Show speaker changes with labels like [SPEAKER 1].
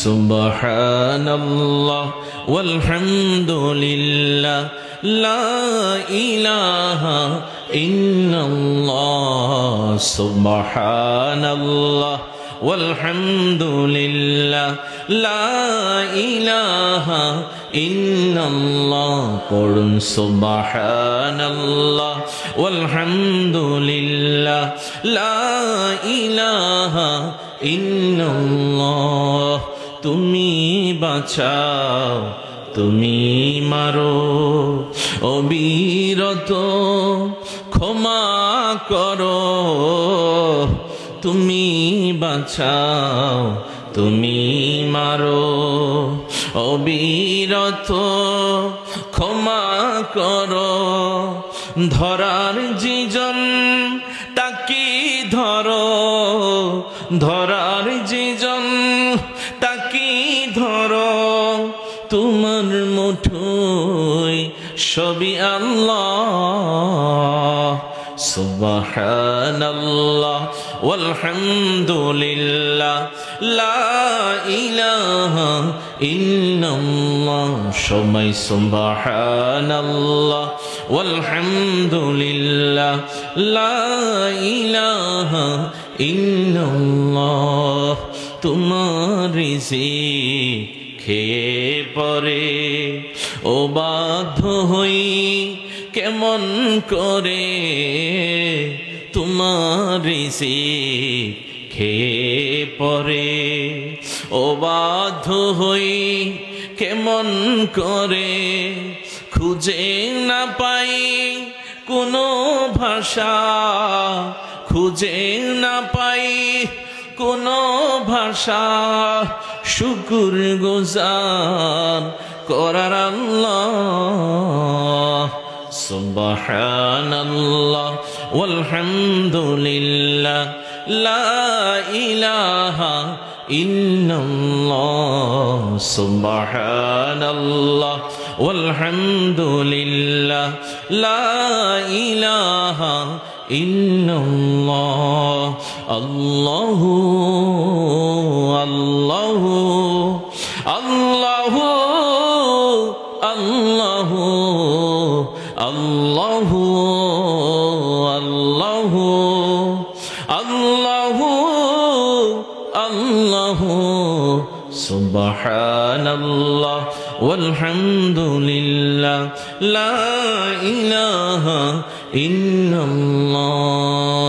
[SPEAKER 1] সুবহানাল্লাহ ওয়ালহামদুলিল্লাহ লা ইলাহা ইল্লাল্লাহ সুবহানাল্লাহ ওয়ালহামদুলিল্লাহ লা ইলাহা ইল্লাল্লাহ পড়ুন সুবহানাল্লাহ ওয়ালহামদুলিল্লাহ লা ইলাহা ইল্লাল্লাহ তুমি বাঁচাও তুমি মারো অবিরত ক্ষমা করো তুমি বাঁচাও তুমি মারো অবিরত ক্ষমা করো ধরার যেজন তাকে ধরো ধরার যেজন তাকে ধরো তোমার মুঠোয় সবই আল্লাহ সুবহানাল্লাহ ওয়ালহামদুলিল্লাহ লা ইলাহা ইল্লাল্লাহ সবাই সুবহানাল্লাহ ওয়ালহামদুলিল্লাহ লা ইলাহা ইল্লাল্লাহ তোমার রিজিক খেয়ে পরে ও বাধ্য হই কেমন করে তোমার রিজিক খেয়ে পরে ও বাধ্য হই কেমন করে খুঁজে না পাই কোনো ভাষা খুঁজে না পাই কোনো ভাষা শুকুর গুজার করার আল্লাহ সুবহানাল্লাহ ওয়ালহামদুলিল্লাহ লা ইলাহা ইল্লাল্লাহ সুবহানাল্লাহ ওয়ালহামদুলিল্লাহ লা ইলাহা ইল্লাল্লাহ আল্লাহু আল্লাহু আল্লাহু আল্লাহু আল্লাহু আল্লাহু আল্লাহু আল্লাহু সুবহানাল্লাহ ওয়ালহামদুলিল্লাহ লা ইলাহা ইল্লাল্লাহ